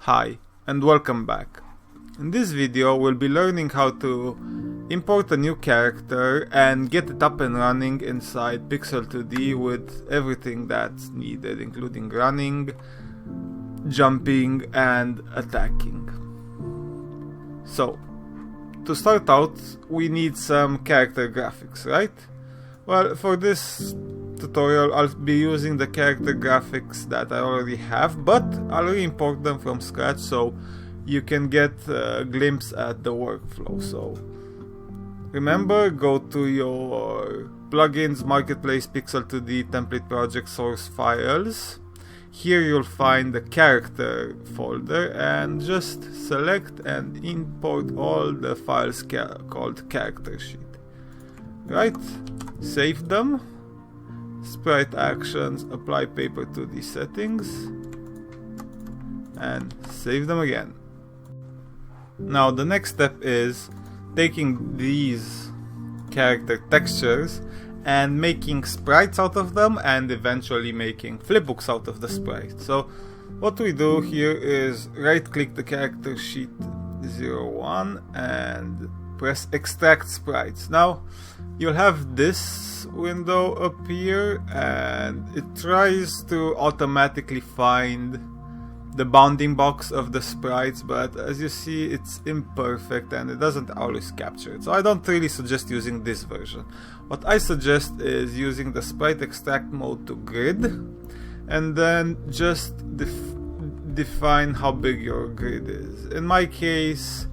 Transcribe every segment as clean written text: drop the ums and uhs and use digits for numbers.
Hi, and welcome back. In this video we'll be learning how to import a new character and get it up and running inside Pixel 2D with everything that's needed, including running, jumping, and attacking. So, to start out, we need some character graphics, right? Well, for this tutorial I'll be using the character graphics that I already have, but I'll re-import them from scratch so you can get a glimpse at the workflow. So remember, go to your plugins, marketplace, Pixel 2D, template project, source files. Here you'll find the character folder and just select and import all the files called character sheet. Right, save them. Sprite actions, apply paper 2D settings, and save them again. Now the next step is taking these character textures and making sprites out of them, and eventually making flipbooks out of the sprites. So what we do here is right click the character sheet 01 and press extract sprites. Now you'll have this window appear and it tries to automatically find the bounding box of the sprites, but as you see it's imperfect and it doesn't always capture it. So I don't really suggest using this version. What I suggest is using the sprite extract mode to grid and then just define how big your grid is. In my case,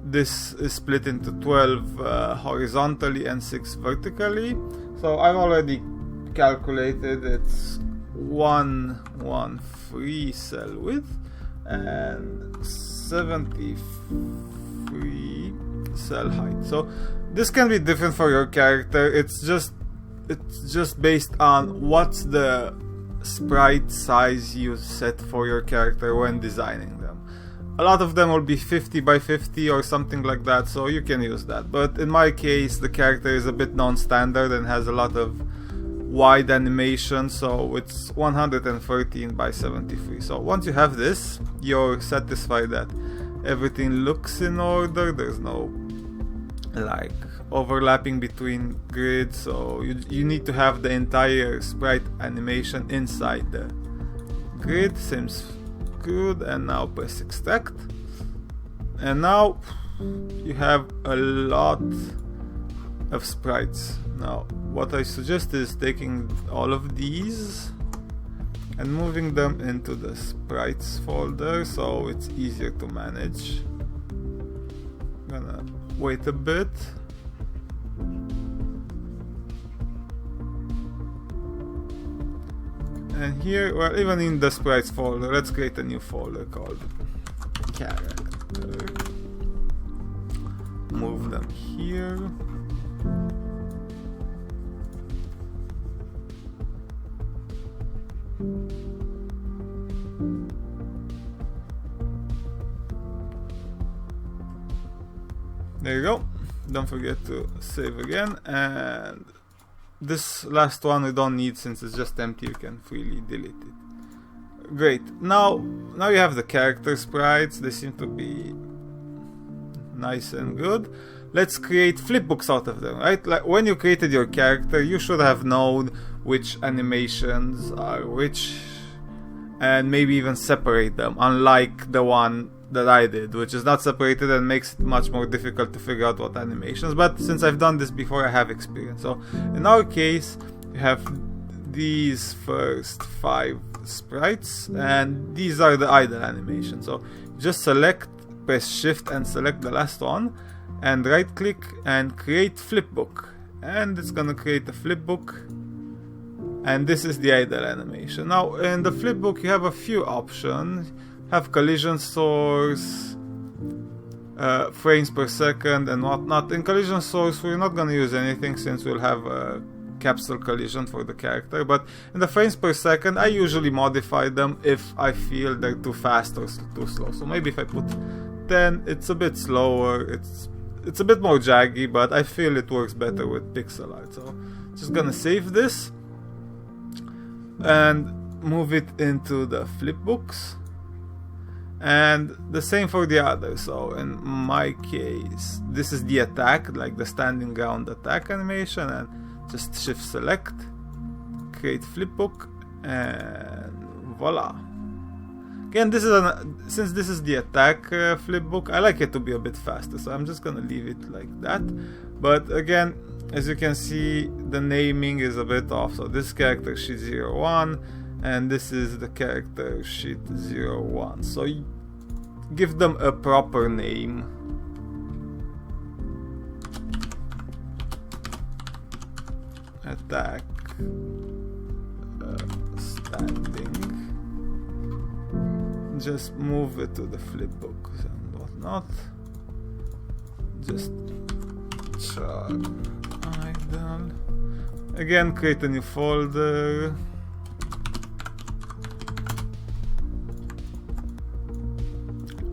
this is split into 12 horizontally and 6 vertically. So I've already calculated it's 113 cell width and 73 cell height. So this can be different for your character. It's just based on what's the sprite size you set for your character when designing them. A lot of them will be 50 by 50 or something like that, so you can use that. But in my case, the character is a bit non-standard and has a lot of wide animation, so it's 113 by 73. So once you have this, you're satisfied that everything looks in order. There's no like overlapping between grids, so you need to have the entire sprite animation inside the grid. Seems good. And now press extract, and now you have a lot of sprites. Now what I suggest is taking all of these and moving them into the sprites folder so it's easier to manage. I'm gonna wait a bit. And here, well, even in the sprites folder, let's create a new folder called character. Move them here. There you go. Don't forget to save again, and this last one we don't need since it's just empty. You can freely delete it. Great. Now you have the character sprites. They seem to be nice and good. Let's create flipbooks out of them, right? Like when you created your character, you should have known which animations are which, and maybe even separate them, unlike the one that I did, which is not separated and makes it much more difficult to figure out what animations. But since I've done this before, I have experience. So in our case, you have these first 5 sprites, and these are the idle animations. So just select, press shift and select the last one, and right click and create flipbook, and it's gonna create a flipbook, and this is the idle animation. Now in the flipbook you have a few options. Have collision source, frames per second and whatnot. In collision source we're not gonna use anything since we'll have a capsule collision for the character, but in the frames per second I usually modify them if I feel they're too fast or too slow. So maybe if I put 10, it's a bit slower, it's a bit more jaggy, but I feel it works better with pixel art. So just gonna save this and move it into the flipbooks. And the same for the other. So in my case, this is the attack, like the standing ground attack animation, and just shift select, create flipbook, and voila. Again, this is since this is the attack flipbook, I like it to be a bit faster, so I'm just gonna leave it like that. But again, as you can see, the naming is a bit off. So this character sheet 01, and this is the character sheet 01. So give them a proper name. Attack standing. Just move it to the flipbooks and whatnot. Just char idle. Again, create a new folder.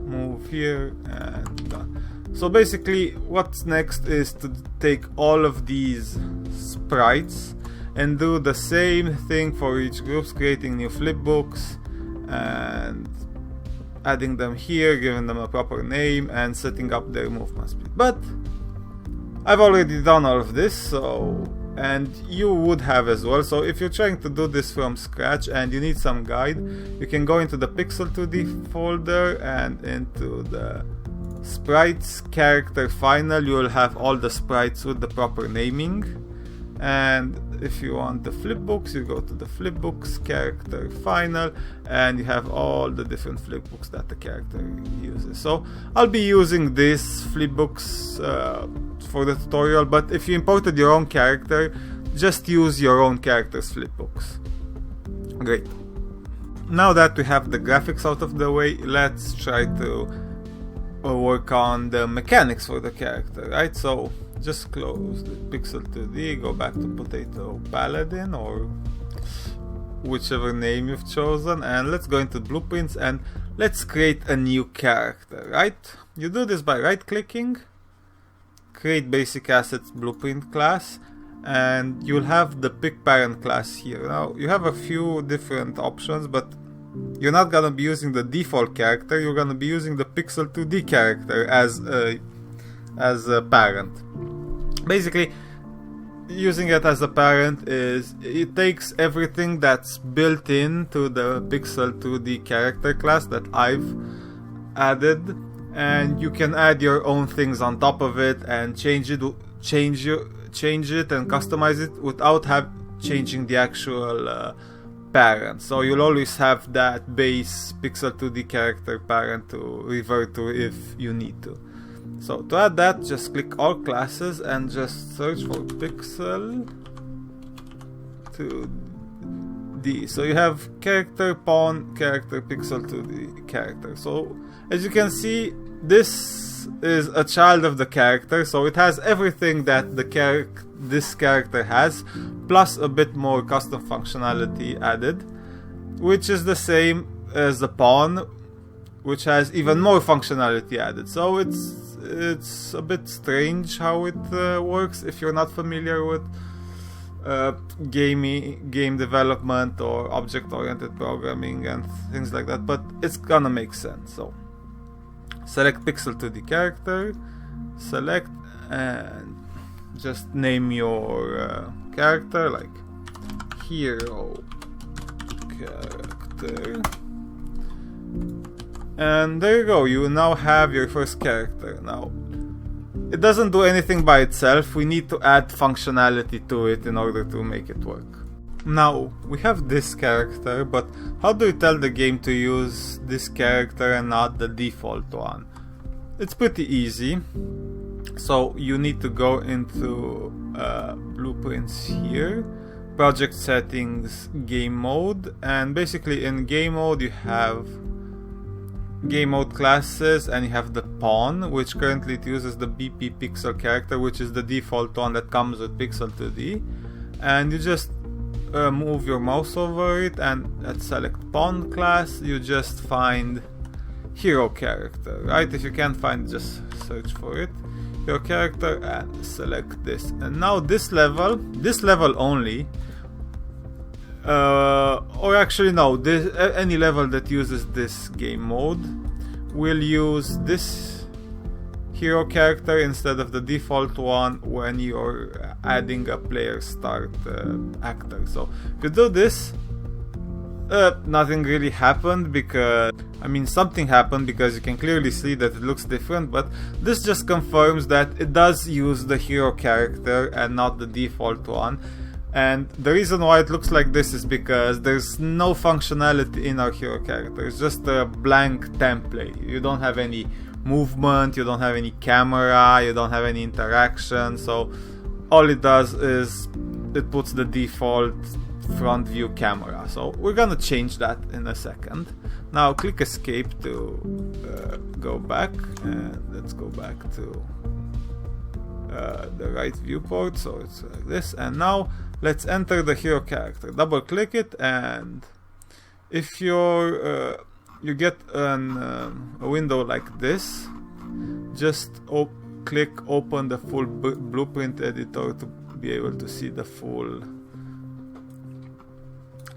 Move here and done. So basically what's next is to take all of these sprites and do the same thing for each group, creating new flipbooks and adding them here, giving them a proper name and setting up their movement speed. But I've already done all of this, so, and you would have as well. So if you're trying to do this from scratch and you need some guide, you can go into the Pixel 2D folder and into the Sprites character final. You will have all the sprites with the proper naming. And if you want the flipbooks, you go to the flipbooks character final, and you have all the different flipbooks that the character uses. So I'll be using these flipbooks for the tutorial, but if you imported your own character, just use your own character's flipbooks. Great. Now that we have the graphics out of the way, let's try to work on the mechanics for the character, right? So just close the Pixel 2D, go back to Potato Paladin or whichever name you've chosen, and let's go into blueprints and let's create a new character, right? You do this by right clicking, create basic assets blueprint class, and you'll have the pick parent class here. Now you have a few different options, but you're not gonna be using the default character, you're gonna be using the Pixel 2D character as a parent. Basically, using it as a parent is, it takes everything that's built into the Pixel 2D character class that I've added, and you can add your own things on top of it and change it and customize it without changing the actual parent. So you'll always have that base Pixel 2D character parent to revert to if you need to. So to add that, just click all classes and just search for Pixel 2D. So you have character, pawn, character, Pixel 2D character. So as you can see, this is a child of the character, so it has everything that this character has, plus a bit more custom functionality added, which is the same as the pawn, which has even more functionality added. So it's a bit strange how it works if you're not familiar with game development or object-oriented programming and things like that, but it's gonna make sense. So select Pixel 2D character, select, and just name your character like hero character. And there you go, you now have your first character. Now, it doesn't do anything by itself, we need to add functionality to it in order to make it work. Now, we have this character, but how do you tell the game to use this character and not the default one? It's pretty easy. So you need to go into blueprints here, project settings, game mode, and basically in game mode you have game mode classes, and you have the pawn, which currently it uses the BP pixel character, which is the default one that comes with Pixel 2D, and you just move your mouse over it and at select pawn class you just find hero character, right? If you can't find it, just search for it, your character, and select this. And now this level only, or actually no, any level that uses this game mode will use this hero character instead of the default one when you're adding a player start actor. So if you do this, nothing really happened, because I mean something happened because you can clearly see that it looks different, but this just confirms that it does use the hero character and not the default one. And the reason why it looks like this is because there's no functionality in our hero character. It's just a blank template. You don't have any movement, you don't have any camera, you don't have any interaction. So all it does is it puts the default front view camera. So we're gonna change that in a second. Now click escape to go back, and let's go back to the right viewport, so it's like this. And now let's enter the hero character. Double click it, and if you're you get a window like this, just click open the full blueprint editor to be able to see the full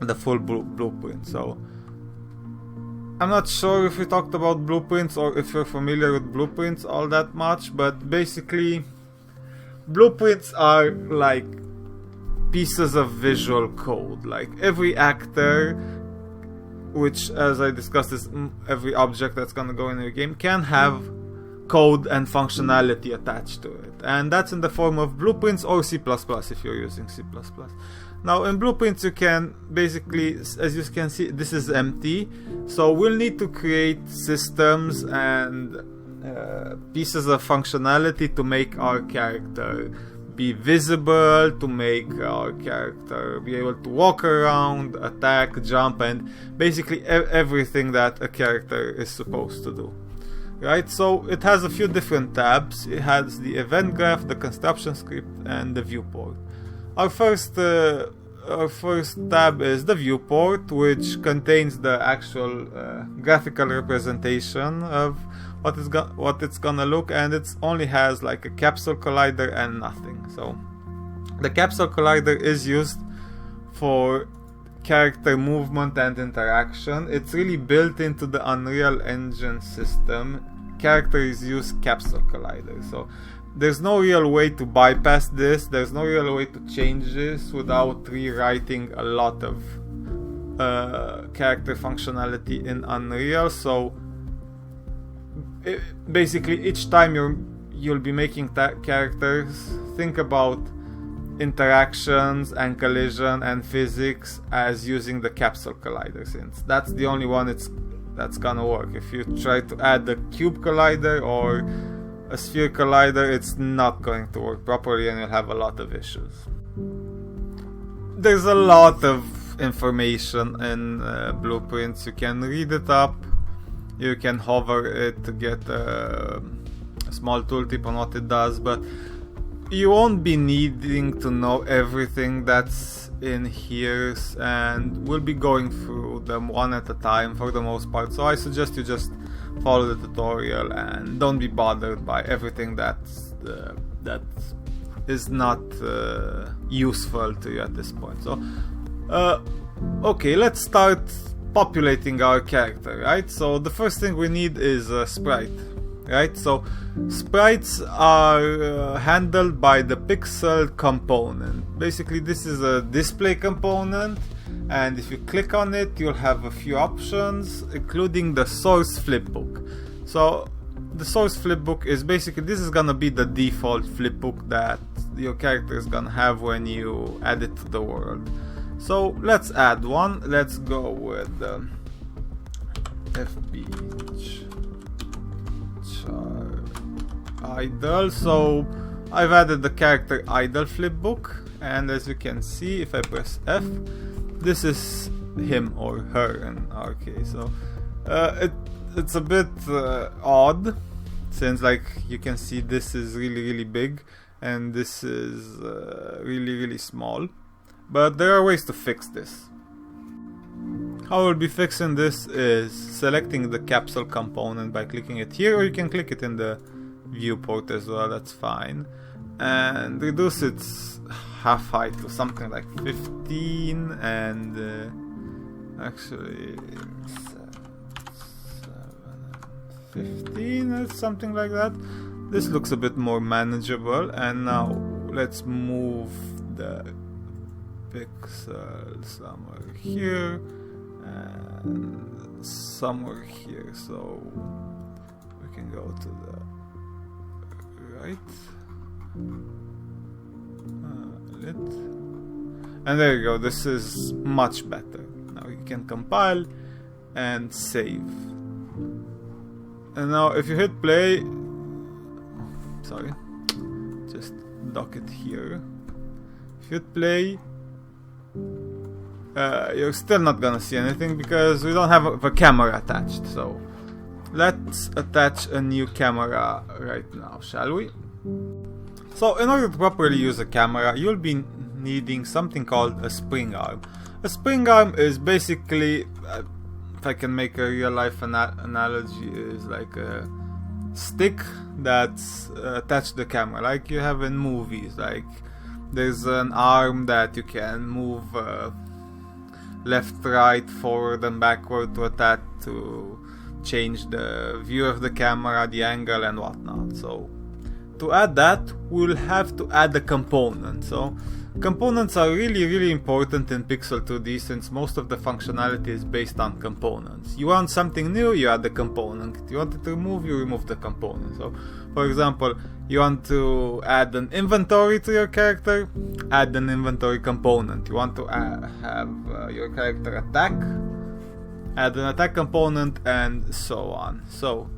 blueprint. So I'm not sure if we talked about blueprints or if you're familiar with blueprints all that much, but basically blueprints are like pieces of visual code. Like every actor, which as I discussed is every object that's gonna go in your game, can have code and functionality attached to it, and that's in the form of blueprints or C++ if you're using C++. Now in blueprints you can basically, as you can see, this is empty, so we'll need to create systems and pieces of functionality to make our character be visible, to make our character be able to walk around, attack, jump, and basically everything that a character is supposed to do. Right, so it has a few different tabs. It has the event graph, the construction script, and the viewport. Our first tab is the viewport, which contains the actual graphical representation of what it's gonna look, and it only has like a capsule collider and nothing. So the capsule collider is used for character movement and interaction. It's really built into the Unreal Engine system. Characters use capsule collider, so there's no real way to bypass this. There's no real way to change this without rewriting a lot of character functionality in Unreal. So basically each time you'll be making characters, think about interactions and collision and physics as using the capsule collider, since that's the only one that's gonna work. If you try to add a cube collider or a sphere collider, it's not going to work properly and you'll have a lot of issues. There's a lot of information in blueprints. You can read it up, you can hover it to get a small tooltip on what it does, but you won't be needing to know everything that's in here, and we'll be going through them one at a time for the most part. So I suggest you just follow the tutorial and don't be bothered by everything that is not useful to you at this point. So okay, let's start populating our character, right? So the first thing we need is a sprite. Right, so sprites are handled by the pixel component. Basically, this is a display component, and if you click on it, you'll have a few options, including the source flipbook. So the source flipbook is basically, this is gonna be the default flipbook that your character is gonna have when you add it to the world. So let's add one. Let's go with FB idle. So I've added the character idle flipbook, and as you can see, if I press F, this is him or her in our case. So it's a bit odd, since like you can see this is really big and this is really small, but there are ways to fix this. How we'll be fixing this is selecting the capsule component by clicking it here, or you can click it in the viewport as well, that's fine, and reduce its half height to something like 15, and actually 7 and 15 or something like that. This looks a bit more manageable. And now let's move the pixel somewhere here and somewhere here, so we can go to the right, lit, and there you go. This is much better. Now you can compile and save. And now if you hit play, sorry, just dock it here. If you hit play, you're still not gonna see anything because we don't have a camera attached. So let's attach a new camera right now, shall we? So in order to properly use a camera, you'll be needing something called a spring arm. A spring arm is basically, if I can make a real life analogy, is like a stick that's attached to the camera, like you have in movies. Like there's an arm that you can move left, right, forward and backward to attach to change the view of the camera, the angle and whatnot. So to add that, we'll have to add a component. So components are really important in Pixel 2D since most of the functionality is based on components. You want something new, you add the component. You want it to remove, you remove the component. So for example, you want to add an inventory to your character, add an inventory component. You want to have your character attack, add an attack component, and so on. So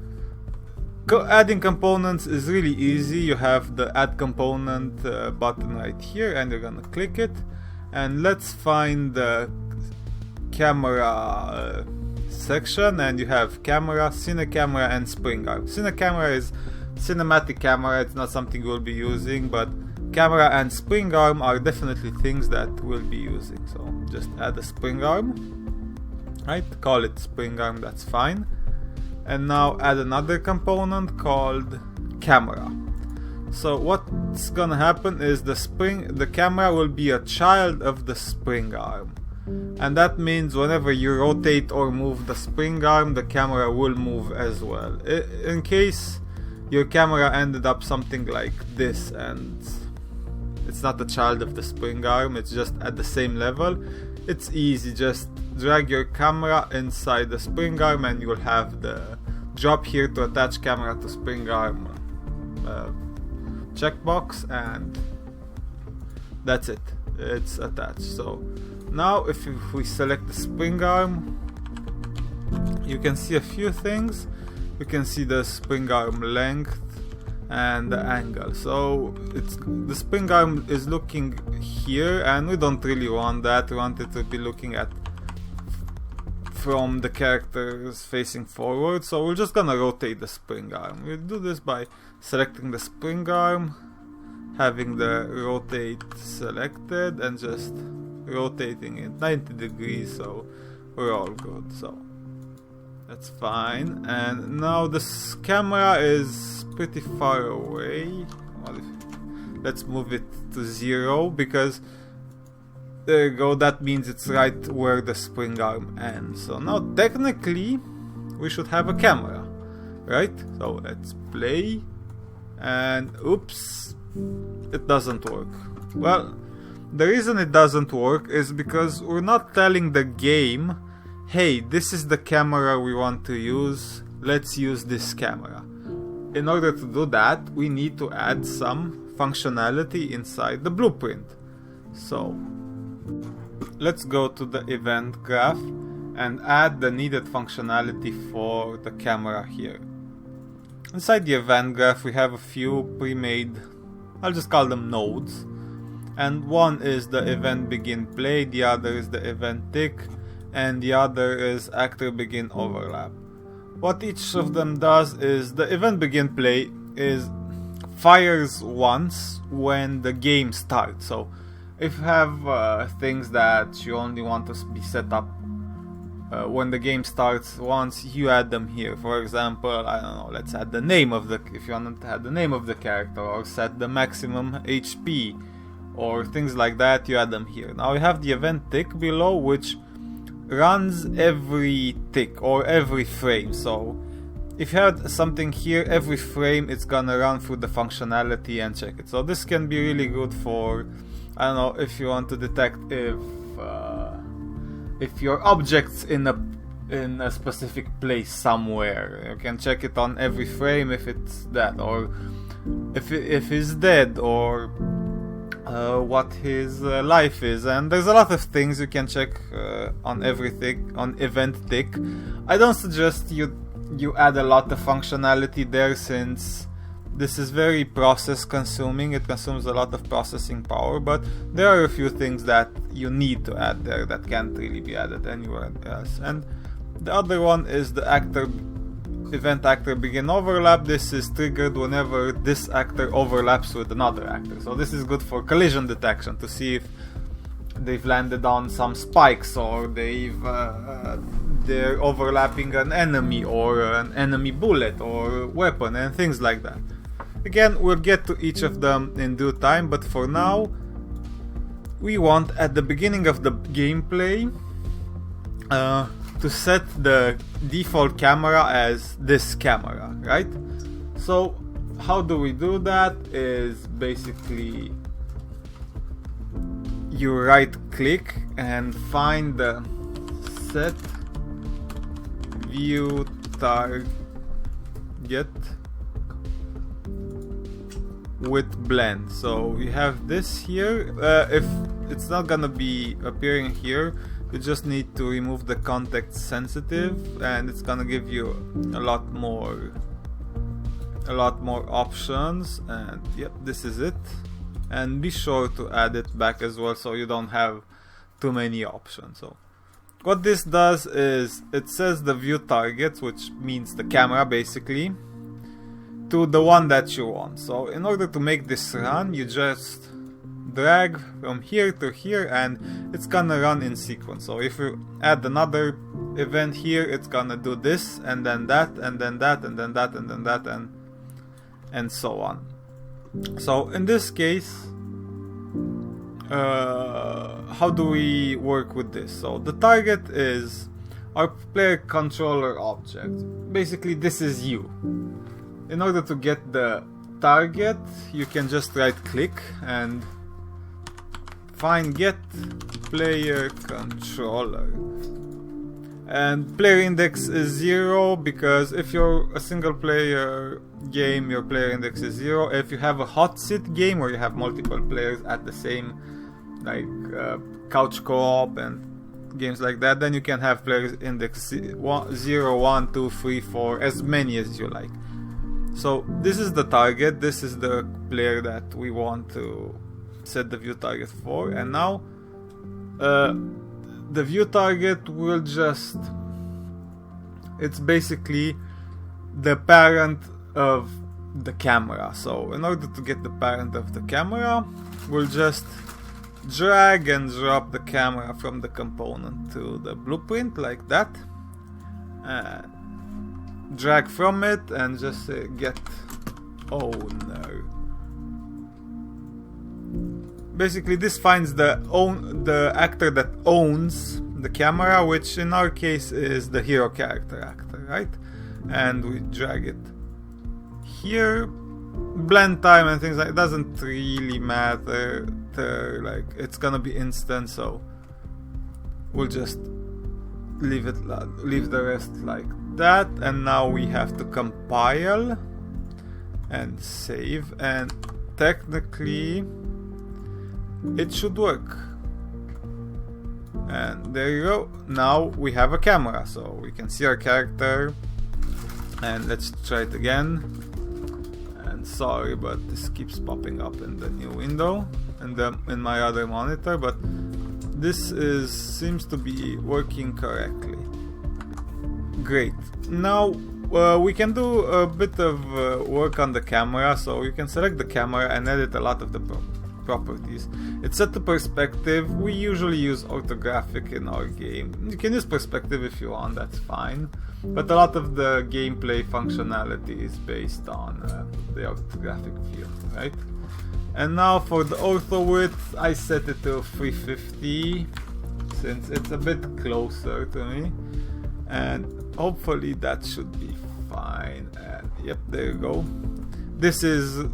adding components is really easy. You have the add component button right here and you're gonna click it, and let's find the camera section, and you have camera, cine camera and spring arm. Cine camera is cinematic camera, it's not something we'll be using, but camera and spring arm are definitely things that we'll be using. So just add a spring arm, right? Call it spring arm, that's fine. And now add another component called camera. So what's gonna happen is the camera will be a child of the spring arm, and that means whenever you rotate or move the spring arm, the camera will move as well. In case your camera ended up something like this and it's not a child of the spring arm, it's just at the same level, it's easy. Just drag your camera inside the spring arm and you'll have the drop here to attach camera to spring arm checkbox, and that's it, it's attached. So now if we select the spring arm, you can see a few things. You can see the spring arm length and the angle. So the spring arm is looking here, and we don't really want that. We want it to be looking at from the characters facing forward. So we're just gonna rotate the spring arm. We'll do this by selecting the spring arm, having the rotate selected, and just rotating it 90 degrees, so we're all good. So that's fine. And now this camera is pretty far away. Let's move it to 0, because there you go, that means it's right where the spring arm ends. So now technically we should have a camera, right? So let's play, and oops, it doesn't work. Well, the reason it doesn't work is because we're not telling the game, hey, this is the camera we want to use, let's use this camera. In order to do that, we need to add some functionality inside the blueprint. So let's go to the event graph and add the needed functionality for the camera here. Inside the event graph we have a few pre-made, I'll just call them nodes, and one is the event begin play, the other is the event tick, and the other is actor begin overlap. What each of them does is the event begin play is fires once when the game starts. So if you have things that you only want to be set up when the game starts once, you add them here. For example, I don't know, let's add the name of the, if you want to add the name of the character, or set the maximum HP, or things like that, you add them here. Now you have the event tick below, which runs every tick or every frame. So if you had something here, every frame it's gonna run through the functionality and check it. So this can be really good for, I don't know, if you want to detect if your object's in a specific place somewhere. You can check it on every frame if it's that, or if he's dead, or what his life is. And there's a lot of things you can check on everything, on event tick. I don't suggest you add a lot of functionality there, since this is very process consuming. It consumes a lot of processing power, but there are a few things that you need to add there that can't really be added anywhere else. And the other one is the event actor begin overlap. This is triggered whenever this actor overlaps with another actor. So this is good for collision detection, to see if they've landed on some spikes, or they're overlapping an enemy, or an enemy bullet or weapon, and things like that. Again, we'll get to each of them in due time, but for now we want, at the beginning of the gameplay, to set the default camera as this camera, right? So how do we do that? Is basically you right click and find the set view target with blend. So you have this here. If it's not gonna be appearing here, you just need to remove the context sensitive, and it's gonna give you a lot more options. And yep, this is it. And be sure to add it back as well, so you don't have too many options. So what this does is it says the view target, which means the camera basically, to the one that you want. So in order to make this run, you just drag from here to here, and it's gonna run in sequence. So if you add another event here, it's gonna do this, and then that, and then that, and then that, and then that, and so on. So in this case, how do we work with this? So the target is our player controller object. Basically, this is you. In order to get the target, you can just right click and find get player controller. And player index is 0, because if you're a single player game, your player index is 0. If you have a hot seat game where you have multiple players at the same, like couch co-op and games like that, then you can have player index 0, 1, 2, 3, 4, as many as you like. So this is the target, this is the player that we want to set the view target for. And now the view target will just, it's basically the parent of the camera. So in order to get the parent of the camera, we'll just drag and drop the camera from the component to the blueprint like that, drag from it and just say get owner. Basically this finds the actor that owns the camera, which in our case is the hero character actor, right? And we drag it here. Blend time and things like it doesn't really matter. Like it's gonna be instant, so we'll just leave the rest like that. And now we have to compile and save, and technically it should work. And there you go. Now we have a camera, so we can see our character. And let's try it again. And sorry, but this keeps popping up in the new window and in my other monitor, but this seems to be working correctly. Great. Now we can do a bit of work on the camera. So you can select the camera and edit a lot of the properties. It's set to perspective. We usually use orthographic in our game. You can use perspective if you want, that's fine. But a lot of the gameplay functionality is based on the orthographic view, right? And now for the ortho width, I set it to 350 since it's a bit closer to me. And hopefully that should be fine, and yep, there you go. This is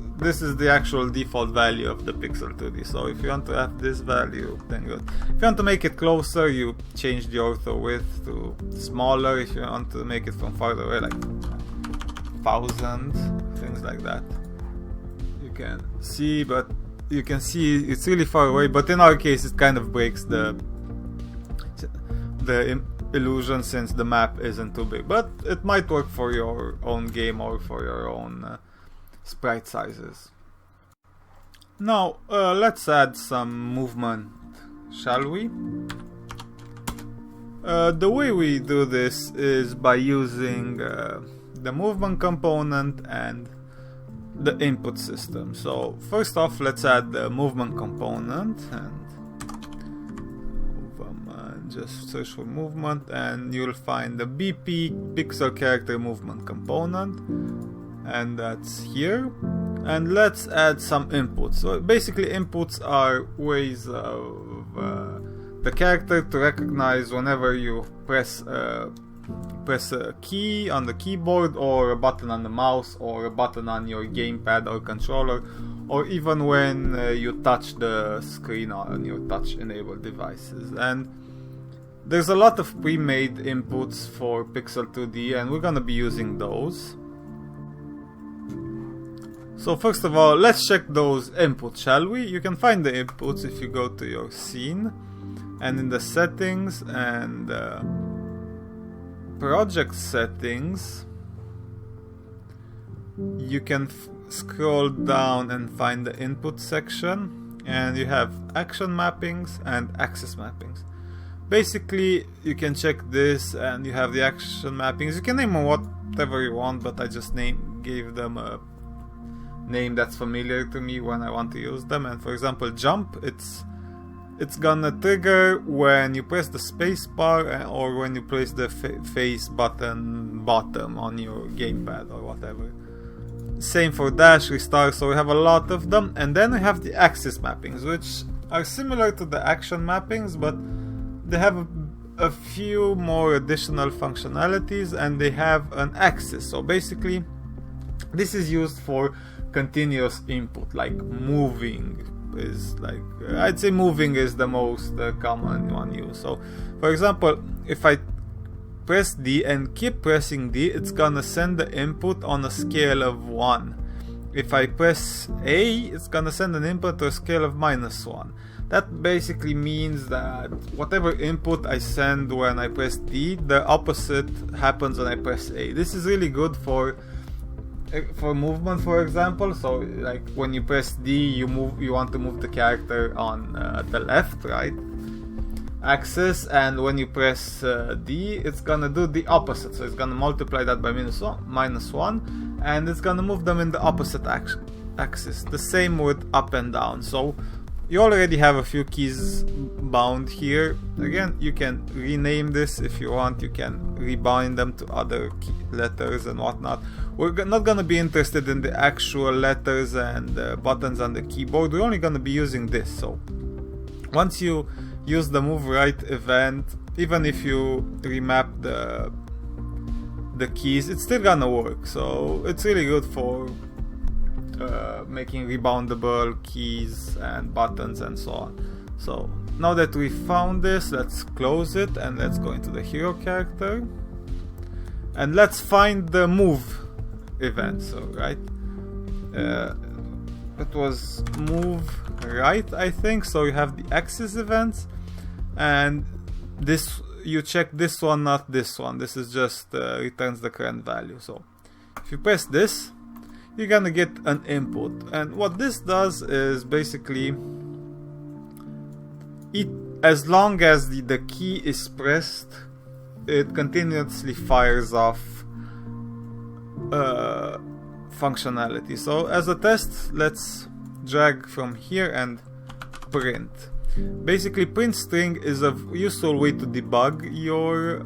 the actual default value of the Pixel 2D. So if you want to have this value, then good. If you want to make it closer, you change the ortho width to smaller. If you want to make it from farther away, like 1000, things like that. You can see, but you can see it's really far away. But in our case, it kind of breaks the illusion since the map isn't too big. But it might work for your own game or for your own sprite sizes. Now let's add some movement, shall we? The way we do this is by using the movement component and the input system. So first off, let's add the movement component, and just search for movement and you'll find the BP pixel character movement component, and that's here. And let's add some inputs. So basically inputs are ways of the character to recognize whenever you press a key on the keyboard, or a button on the mouse, or a button on your gamepad or controller, or even when you touch the screen on your touch enabled devices. And there's a lot of pre-made inputs for Pixel 2D, and we're gonna be using those. So first of all, let's check those inputs, shall we? You can find the inputs if you go to your scene, and in the settings and project settings, you can scroll down and find the input section, and you have action mappings and axis mappings. Basically, you can check this and you have the action mappings. You can name them whatever you want, but I just gave them a name that's familiar to me when I want to use them. And for example, jump, it's gonna trigger when you press the space bar or when you place the face button bottom on your gamepad or whatever. Same for dash, restart, so we have a lot of them. And then we have the axis mappings, which are similar to the action mappings, but they have a few more additional functionalities, and they have an axis. So basically, this is used for continuous input, like moving is like, I'd say moving is the most common one used. So for example, if I press D and keep pressing D, it's gonna send the input on a scale of 1. If I press A, it's gonna send an input to a scale of -1. That basically means that whatever input I send when I press D, the opposite happens when I press A. This is really good for movement, for example. So like when you press D, you want to move the character on the left, right axis, and when you press D, it's gonna do the opposite. So it's gonna multiply that by -1, and it's gonna move them in the opposite axis. The same with up and down. So you already have a few keys bound here. Again, you can rename this if you want. You can rebind them to other letters and whatnot. We're not going to be interested in the actual letters and buttons on the keyboard. We're only going to be using this. So once you use the move right event, even if you remap the keys, it's still gonna work. So it's really good for making reboundable keys and buttons and so on. So now that we found this, let's close it and let's go into the hero character and let's find the move event. So right, it was move right, I think. So you have the axis events, and this, you check this one, not this one. This is just returns the current value. So if you press this, you're gonna get an input, and what this does is basically, as long as the key is pressed, it continuously fires off functionality. So as a test, let's drag from here and print. Basically, print string is a useful way to debug your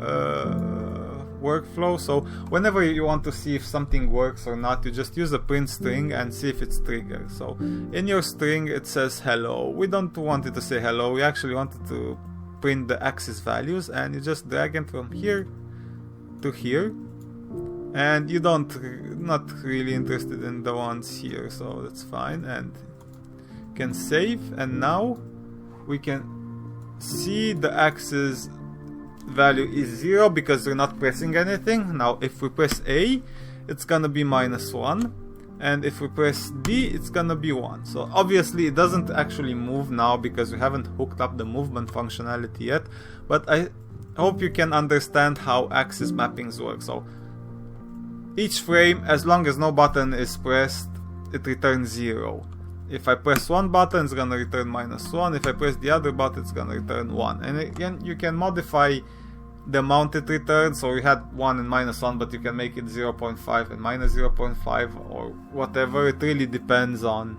workflow. So whenever you want to see if something works or not, you just use a print string and see if it's triggered. So in your string it says hello. We don't want it to say hello, we actually want it to print the axis values, and you just drag it from here to here, And not really interested in the ones here, so that's fine. And can save, and now we can see the axis value is 0 because we're not pressing anything. Now if we press A, it's gonna be -1, and if we press D, it's gonna be 1. So obviously it doesn't actually move now because we haven't hooked up the movement functionality yet, but I hope you can understand how axis mappings work. So each frame, as long as no button is pressed, it returns 0. If I press one button, it's gonna return -1. If I press the other button, it's gonna return 1. And again, you can modify the amount it returns. So we had 1 and -1, but you can make it 0.5 and -0.5 or whatever. It really depends on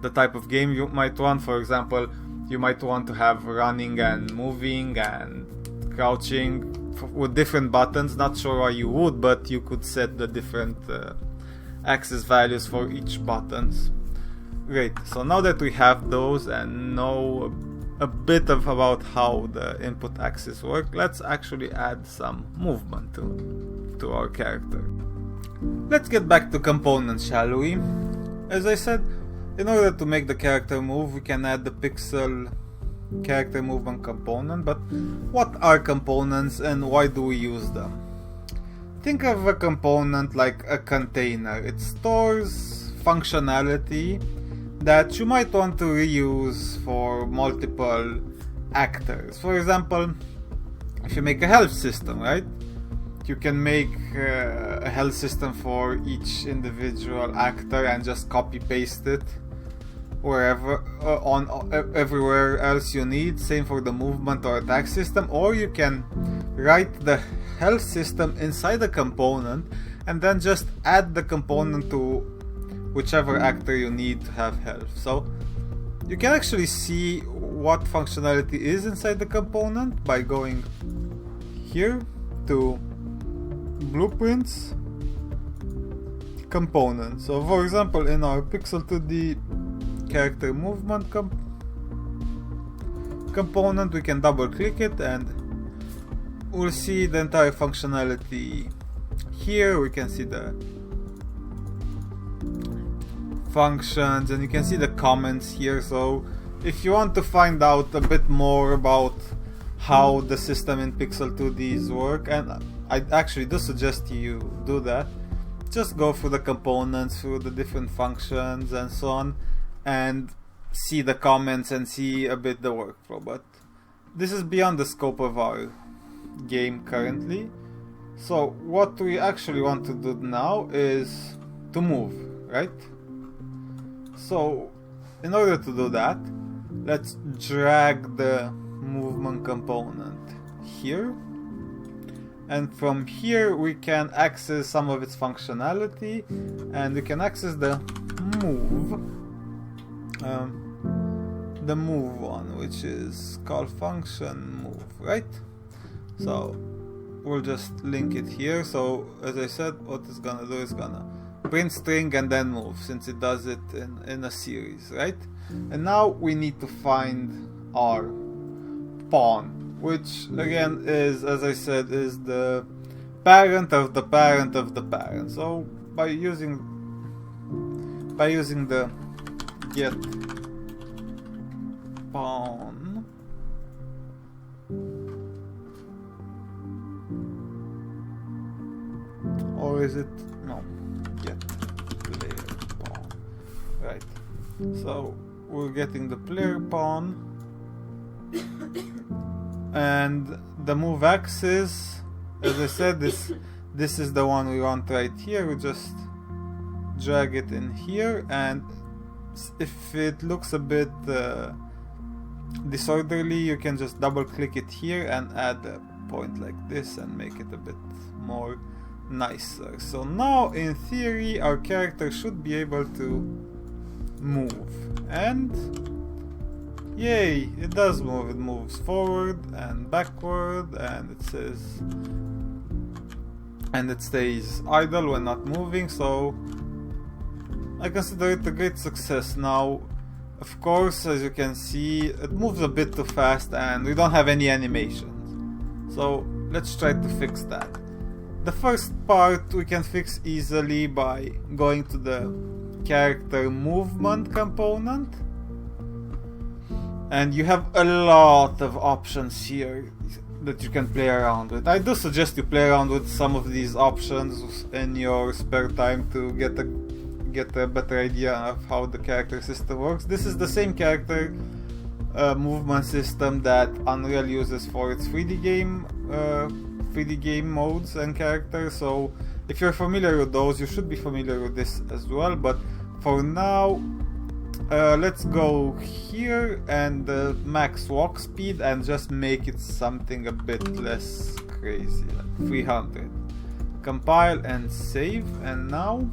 the type of game you might want. For example, you might want to have running and moving and crouching with different buttons. Not sure why you would, but you could set the different axis values for each buttons. Great, so now that we have those and know a bit about how the input axis work, let's actually add some movement to our character. Let's get back to components, shall we? As I said, in order to make the character move, we can add the pixel character movement component, but what are components and why do we use them? Think of a component like a container. It stores functionality that you might want to reuse for multiple actors. For example, if you make a health system, right? You can make a health system for each individual actor and just copy paste it wherever everywhere else you need. Same for the movement or attack system. Or you can write the health system inside the component and then just add the component to whichever actor you need to have health. So you can actually see what functionality is inside the component by going here to blueprints, components. So for example, in our Pixel 2D character movement component, we can double click it and we'll see the entire functionality here. We can see the functions and you can see the comments here. So if you want to find out a bit more about how the system in Pixel 2Ds work, and I actually do suggest you do that, just go through the components, through the different functions and so on, and see the comments and see a bit the workflow. But this is beyond the scope of our game currently. So what we actually want to do now is to move, right? So in order to do that, let's drag the movement component here, and from here we can access some of its functionality, and we can access the move one, which is called function move, right? So we'll just link it here. So as I said, what it's gonna do is gonna print string and then move, since it does it in a series, right? And now we need to find our pawn, which again is, as I said, is the parent of the parent of the parent. So by using the get pawn, or is it no, get player pawn, right? So we're getting the player pawn, and the move axis, as I said, this is the one we want right here. We just drag it in here, and if it looks a bit disorderly, you can just double click it here and add a point like this and make it a bit more nicer. So now in theory our character should be able to move, and yay, it does move. It moves forward and backward, and it says, and it stays idle when not moving. So I consider it a great success. Now of course, as you can see, it moves a bit too fast and we don't have any animations. So let's try to fix that. The first part we can fix easily by going to the character movement component, and you have a lot of options here that you can play around with. I do suggest you play around with some of these options in your spare time to get a better idea of how the character system works. This is the same character movement system that Unreal uses for its 3D game modes and characters, so if you're familiar with those, you should be familiar with this as well. But for now, let's go here and max walk speed and just make it something a bit less crazy, like 300. Compile and save, and now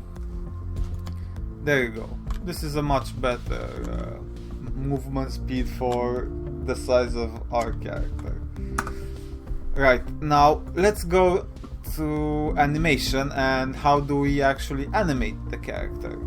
there you go. This is a much better movement speed for the size of our character. Right, now let's go to animation and how do we actually animate the character.